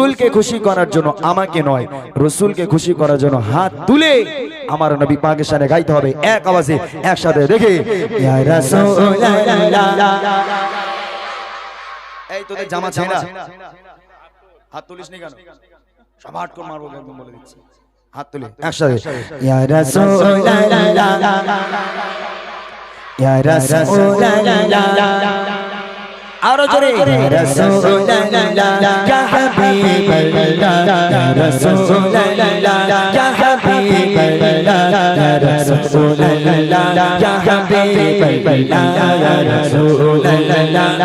রসুলকে খুশি করার জন্য, আমাকে নয় রসুলকে খুশি করার জন্য হাত তুলে আমার নবী পাকের সামনে গাইতে হবে এক আওয়াজে একসাথে। দেখে ইয়া রাসূলুল্লাহ। এই তোদের জামা ছেঁড়া, হাত তুলিস নি কেন? সব হাত করে মারবো একদম বলে দিচ্ছি। হাত তুলে একসাথে ইয়া রাসূলুল্লাহ, ইয়া রাসূলুল্লাহ। আরো জোরে ইয়া রাসূলুল্লাহ, ইয়া হাবিবাল্লাহ, ইয়া রাসূলুল্লাহ, ইয়া হাবিবাল্লাহ, ইয়া রাসূলুল্লাহ, ইয়া হাবিবাল্লাহ, ইয়া রাসূলুল্লাহ,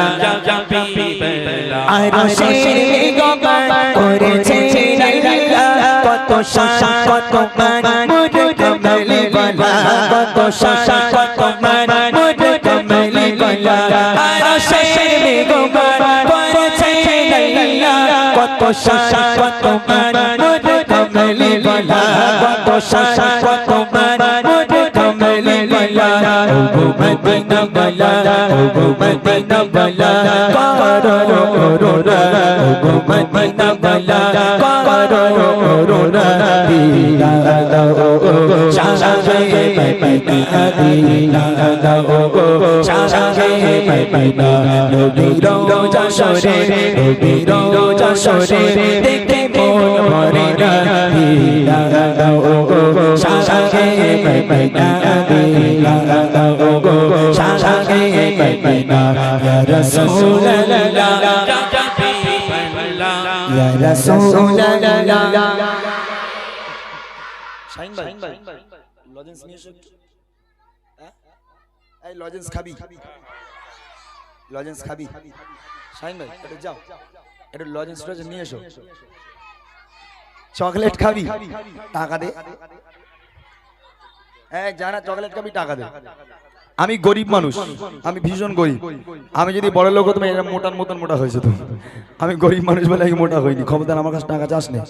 ইয়া হাবিবাল্লাহ। আরশের গগন করেছে লীলা, কত শান কত মান মুদ কমলি ওয়ালা, কত শান কত মান মুদ কমলি ওয়ালা। আরশের গগন করেছে লীলা, কত শান কত মান মুদ কমলি ওয়ালা, কত শান কত মান মুদ কমলি ওয়ালা। ও মদিনা ওয়ালা, ও মদিনা ওয়ালা, করো রোরা, ও মদিনা ওয়ালা, করো রোরা। দিলা দাও শাহে মদিনা, দিলা দাও শাহে মদিনা। নবীর রোজা শরে, নবীর রোজা শরে, দেখে মন ভরে না। দিলা দাও শাহে মদিনা, দিলা দাও শাহে মদিনা। ইয়া রাসূলুল্লাহ, ইয়া রাসূলুল্লাহ। শাহিন ভাই লজেন্স নিয়ে এসো। এই লজেন্স খাবি, লজেন্স খাবি? শাহিন ভাই একটু যাও, একটু লজেন্স নিয়ে এসো। চকলেট খাবি? টাকা দে। জানা চকলেট খাবি, টাকা দে। আমি গরিব মানুষ, আমি ভীষণ গরিব। আমি যদি বড় লোক হতাম এরকম মোটার মতন মোটা হয়েছে। তো আমি গরিব মানুষ বলে আমি মোটা হইনি। খবরদার আমার কাছে টাকা চাস না,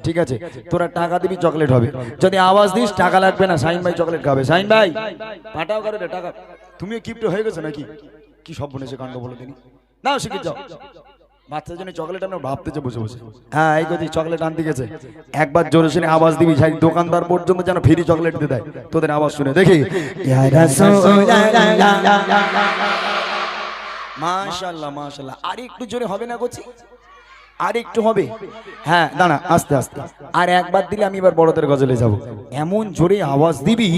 ঠিক আছে? তোরা টাকা দিবি, চকলেট হবে। যদি আওয়াজ দিস টাকা লাগবে না, শাহিন ভাই চকলেট খাবে। শাহিন ভাই পাঠাও করে টাকা। তুমিও কিপ্ট হয়ে গেছো নাকি? কি সব বলেছে কাণ্ড বলে দিনি। নাও শিখে যাও। বাচ্চার জন্য চকলেট আমরা ভাবতেছে বসে বসে। হ্যাঁ এই কথা, চকলেট আনতে গেছে। একবার জোরে শুনে আওয়াজ দিবি, যাই দোকানদার পর্যন্ত যেন ফ্রি চকলেট দিয়ে দেয় তোদের আওয়াজ শুনে। দেখি ইয়া রাসূলুল্লাহ, মাশাআল্লাহ মাশাআল্লাহ। আর একটু জোরে হবে না গোছি? আর একটু হবে? হ্যাঁ দাঁড়া, আস্তে আস্তে। আর একবার দিলে আমি এবার বড়দের গজলে যাব। এমন জোরে আওয়াজ দিবি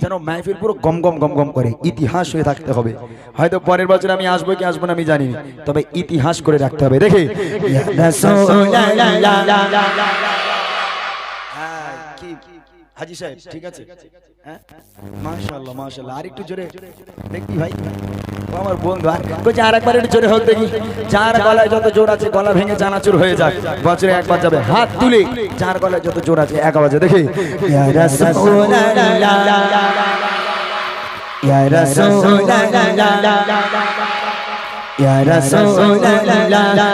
যেন মাহফিল পুরো গম গম গম গম করে। ইতিহাস হয়ে থাকতে হবে। হয়তো পরের বছর আমি আসবো কি আসবো না আমি জানি না, তবে ইতিহাস করে রাখতে হবে। দেখে ইয়া রাসূলুল্লাহ। হ্যাঁ কি হাজী সাহেব, ঠিক আছে? হ্যাঁ মাশাআল্লাহ মাশাআল্লাহ। আর একটু জোরে দেখি ভাই, আমার বন্ধু। আর কই আর একবার একটু জোরে হোক দেখি। যার গলায় যত জোর আছে গলা ভেঙে চানাচুর হয়ে যাক। বছরে একবার যাবে হাত তুলে, যার গলায় যত জোর আছে এক আওয়াজে। দেখি ইয়া রাসূলুল্লাহ, ইয়া রাসূলুল্লাহ, ইয়া রাসূলুল্লাহ,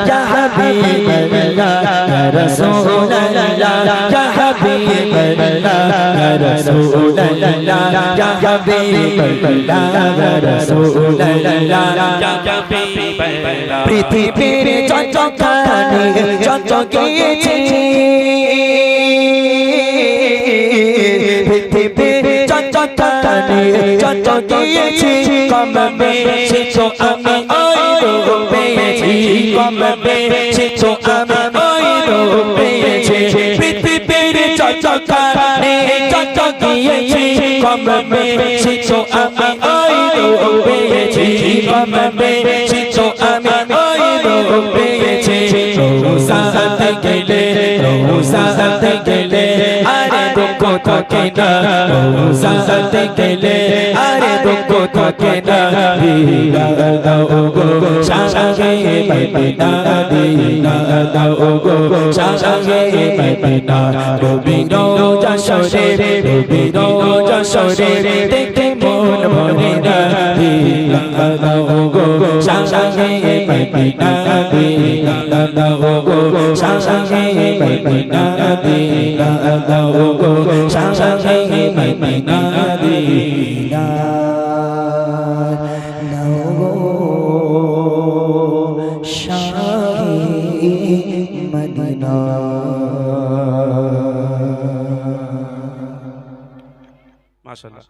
ইয়া হাবিবাল্লাহ, ইয়া রাসূলুল্লাহ, ইয়া হাবিবাল্লাহ, ইয়া রাসূলুল্লাহ, ইয়া হাবিবাল্লাহ, ইয়া রাসূলুল্লাহ, ইয়া হাবিবাল্লাহ। পৃথিবীর চঞ্চলখানি চঞ্চকিয়েছে, পৃথিবীর চঞ্চলখানি চঞ্চকিয়েছে। কমবে সেছো আমি পেয়েছি, কমবে সেছো আমি পেয়েছি। পৃথিবীর চঞ্চলখানি চঞ্চকিয়েছে, কমবে সেছো আমি পেয়েছি, কমবে সেছো আমি পেয়েছি। রোজাতে গেলে, রোজাতে গেলে আরে দুঃখ থাকে না, রোজাতে গেলে আরে দুঃখ থাকে না। দিলা দাও গো শাহে মদিনা, দিলা দাও গো শাহে মদিনা। রবির রোজা শরে, রবির রোজা শরে, দেখে মন ভরে না। দিলা দাও গো শাহে মদিনা, দিলা দাও গো শাহে মদিনা, দিলা দাও গো শাহে মদিনা, দিলা দাও গো শাহে মদিনা। না। মাশাআল্লাহ,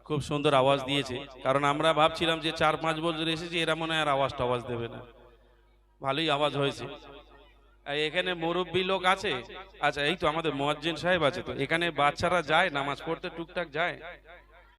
খুব সুন্দর আওয়াজ দিয়েছে। কারণ আমরা ভাবছিলাম যে 4-5 বছর এসেছি এরা মনে হয় আর আওয়াজ দেবে না। ভালোই আওয়াজ হয়েছে। এখানে মুরব্বী লোক আছে? আচ্ছা, এই তো আমাদের মুয়াজ্জিন সাহেব আছে। তো এখানে বাচ্চারা যায় নামাজ পড়তে, টুকটাক যায়?